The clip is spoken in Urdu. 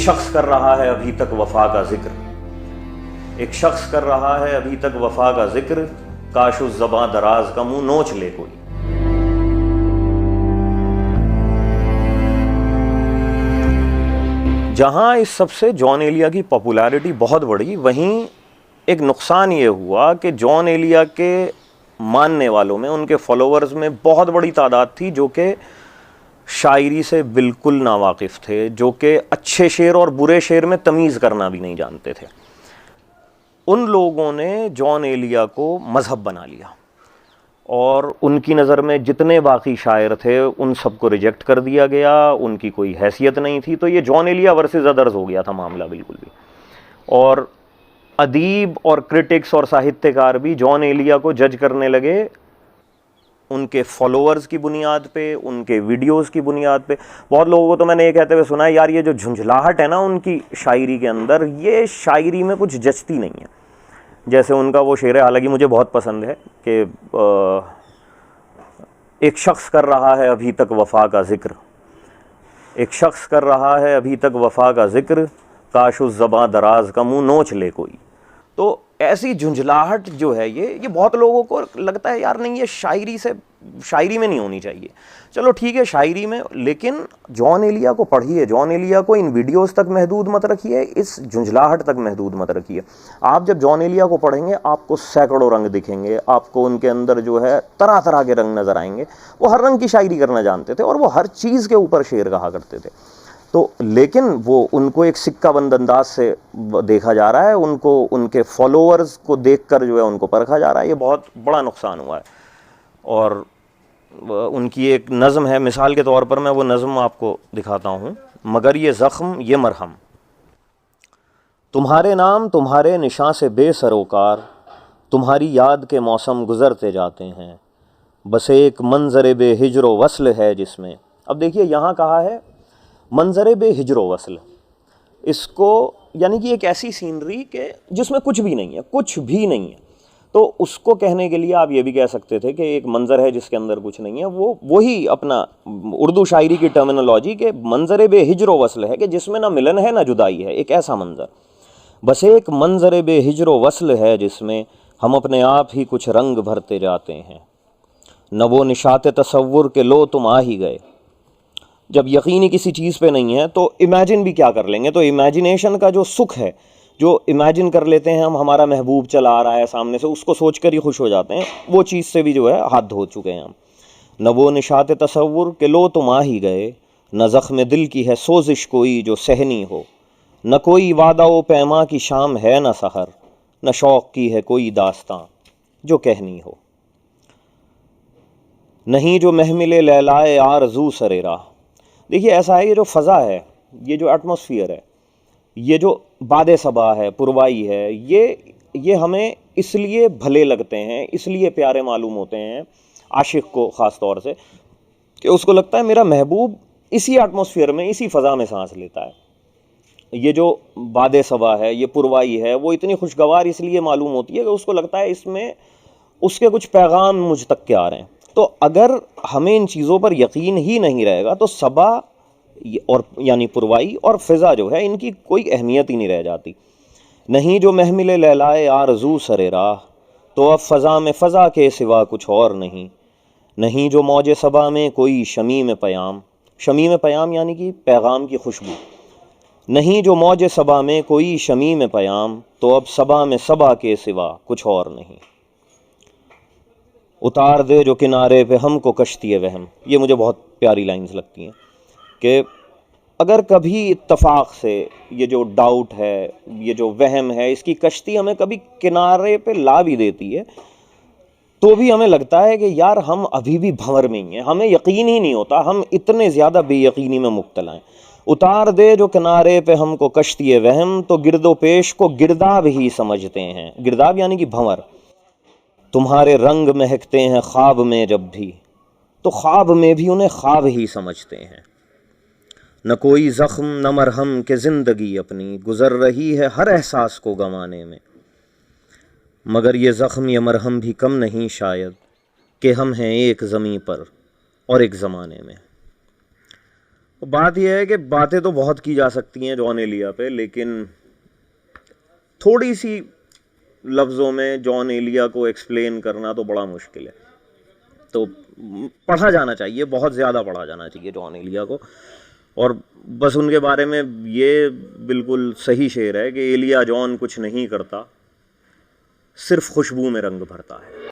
شخص کر رہا ہے ابھی تک وفا کا ذکر، ایک شخص کر رہا ہے ابھی تک وفا کا ذکر، کاش اس زباں دراز کا منہ نوچ لے کوئی۔ جہاں اس سب سے جان ایلیا کی پاپولیرٹی بہت بڑھی، وہیں ایک نقصان یہ ہوا کہ جان ایلیا کے ماننے والوں میں، ان کے فالوورز میں بہت بڑی تعداد تھی جو کہ شاعری سے بالکل ناواقف تھے، جو کہ اچھے شعر اور برے شعر میں تمیز کرنا بھی نہیں جانتے تھے۔ ان لوگوں نے جان ایلیا کو مذہب بنا لیا اور ان کی نظر میں جتنے باقی شاعر تھے ان سب کو ریجیکٹ کر دیا گیا، ان کی کوئی حیثیت نہیں تھی۔ تو یہ جان ایلیا ورسز ادرز ہو گیا تھا معاملہ بالکل بھی، اور ادیب اور کرٹکس اور ساہتیہ کار بھی جان ایلیا کو جج کرنے لگے ان کے فالوورز کی بنیاد پہ، ان کے ویڈیوز کی بنیاد پہ۔ بہت لوگوں کو تو میں نے یہ کہتے ہوئے سنا ہے، یار یہ جو جھنجھلاہٹ ہے نا ان کی شاعری کے اندر، یہ شاعری میں کچھ جچتی نہیں ہے۔ جیسے ان کا وہ شعر ہے، حالانکہ مجھے بہت پسند ہے، کہ ایک شخص کر رہا ہے ابھی تک وفا کا ذکر، ایک شخص کر رہا ہے ابھی تک وفا کا ذکر، کاش اس زباں دراز کا منہ نوچ لے کوئی۔ تو ایسی جھنجھلاہٹ جو ہے یہ بہت لوگوں کو لگتا ہے یار نہیں، یہ شاعری میں نہیں ہونی چاہیے۔ چلو ٹھیک ہے شاعری میں، لیکن جان ایلیا کو پڑھیے، جان ایلیا کو ان ویڈیوز تک محدود مت رکھیے، اس جھنجھلاہٹ تک محدود مت رکھیے۔ آپ جب جان ایلیا کو پڑھیں گے آپ کو سینکڑوں رنگ دکھیں گے، آپ کو ان کے اندر جو ہے طرح طرح کے رنگ نظر آئیں گے۔ وہ ہر رنگ کی شاعری کرنا جانتے تھے اور وہ ہر چیز کے اوپر شعر کہا کرتے تھے۔ تو لیکن وہ ان کو ایک سکہ بند انداز سے دیکھا جا رہا ہے، ان کو ان کے فالوورز کو دیکھ کر جو ہے ان کو پرکھا جا رہا ہے۔ یہ بہت بڑا نقصان ہوا ہے۔ اور ان کی ایک نظم ہے، مثال کے طور پر میں وہ نظم آپ کو دکھاتا ہوں۔ مگر یہ زخم یہ مرہم، تمہارے نام تمہارے نشاں سے بے سروکار، تمہاری یاد کے موسم گزرتے جاتے ہیں، بس ایک منظر بے ہجر و وصل ہے جس میں۔ اب دیکھیے یہاں کہا ہے منظر بے ہجر و وصل، اس کو یعنی کہ ایک ایسی سینری کہ جس میں کچھ بھی نہیں ہے، کچھ بھی نہیں ہے۔ تو اس کو کہنے کے لیے آپ یہ بھی کہہ سکتے تھے کہ ایک منظر ہے جس کے اندر کچھ نہیں ہے، وہی اپنا اردو شاعری کی ٹرمینالوجی کہ منظر بے ہجر و وصل ہے، کہ جس میں نہ ملن ہے نہ جدائی ہے، ایک ایسا منظر۔ بس ایک منظر بے ہجر و وصل ہے جس میں ہم اپنے آپ ہی کچھ رنگ بھرتے جاتے ہیں، نہ وہ نشاط تصور کہ لو تم آ ہی گئے۔ جب یقینی کسی چیز پہ نہیں ہے تو امیجن بھی کیا کر لیں گے؟ تو امیجنیشن کا جو سکھ ہے، جو امیجن کر لیتے ہیں ہمارا محبوب چلا آ رہا ہے سامنے سے، اس کو سوچ کر ہی خوش ہو جاتے ہیں، وہ چیز سے بھی جو ہے حد ہو چکے ہیں ہم۔ نہ وہ نشاط تصور کہ لو تم آ ہی گئے، نہ زخم دل کی ہے سوزش کوئی جو سہنی ہو، نہ کوئی وعدہ و پیما کی شام ہے نہ سحر، نہ شوق کی ہے کوئی داستاں جو کہنی ہو، نہیں جو محمل لیلائے آرزو سر راہ۔ دیکھیے ایسا ہے، یہ جو فضا ہے، یہ جو ایٹماسفیئر ہے، یہ جو باد صبا ہے، پروائی ہے، یہ ہمیں اس لیے بھلے لگتے ہیں، اس لیے پیارے معلوم ہوتے ہیں عاشق کو خاص طور سے، کہ اس کو لگتا ہے میرا محبوب اسی ایٹماسفیئر میں، اسی فضا میں سانس لیتا ہے۔ یہ جو باد صبا ہے، یہ پروائی ہے، وہ اتنی خوشگوار اس لیے معلوم ہوتی ہے کہ اس کو لگتا ہے اس میں اس کے کچھ پیغام مجھ تک کے آ رہے ہیں۔ تو اگر ہمیں ان چیزوں پر یقین ہی نہیں رہے گا تو صبا اور یعنی پروائی اور فضا جو ہے ان کی کوئی اہمیت ہی نہیں رہ جاتی۔ نہیں جو محمل لیلائے آرزو سر راہ، تو اب فضا میں فضا کے سوا کچھ اور نہیں، نہیں جو موج صبا میں کوئی شمیم پیام، شمیم پیام یعنی کہ پیغام کی خوشبو، نہیں جو موج صبا میں کوئی شمیم پیام، تو اب صبا میں صبا کے سوا کچھ اور نہیں، اتار دے جو کنارے پہ ہم کو کشتی وہم۔ یہ مجھے بہت پیاری لائنز لگتی ہیں کہ اگر کبھی اتفاق سے یہ جو ڈاؤٹ ہے، یہ جو وہم ہے، اس کی کشتی ہمیں کبھی کنارے پہ لا بھی دیتی ہے، تو بھی ہمیں لگتا ہے کہ یار ہم ابھی بھی بھنور میں ہی ہیں، ہمیں یقین ہی نہیں ہوتا، ہم اتنے زیادہ بے یقینی میں مبتلا ہیں۔ اتار دے جو کنارے پہ ہم کو کشتی وہم، تو گرد و پیش کو گرداب ہی سمجھتے ہیں، گرداب یعنی کہ بھنور، تمہارے رنگ مہکتے ہیں خواب میں جب بھی، تو خواب میں بھی انہیں خواب ہی سمجھتے ہیں۔ نہ کوئی زخم نہ مرہم کہ زندگی اپنی گزر رہی ہے ہر احساس کو گنوانے میں، مگر یہ زخم یہ مرہم بھی کم نہیں شاید کہ ہم ہیں ایک زمیں پر اور ایک زمانے میں۔ بات یہ ہے کہ باتیں تو بہت کی جا سکتی ہیں جان ایلیا پہ، لیکن تھوڑی سی لفظوں میں جان ایلیا کو ایکسپلین کرنا تو بڑا مشکل ہے. تو پڑھا جانا چاہیے، بہت زیادہ پڑھا جانا چاہیے جان ایلیا کو. اور بس ان کے بارے میں یہ بالکل صحیح شعر ہے کہ ایلیا جان کچھ نہیں کرتا، صرف خوشبو میں رنگ بھرتا ہے.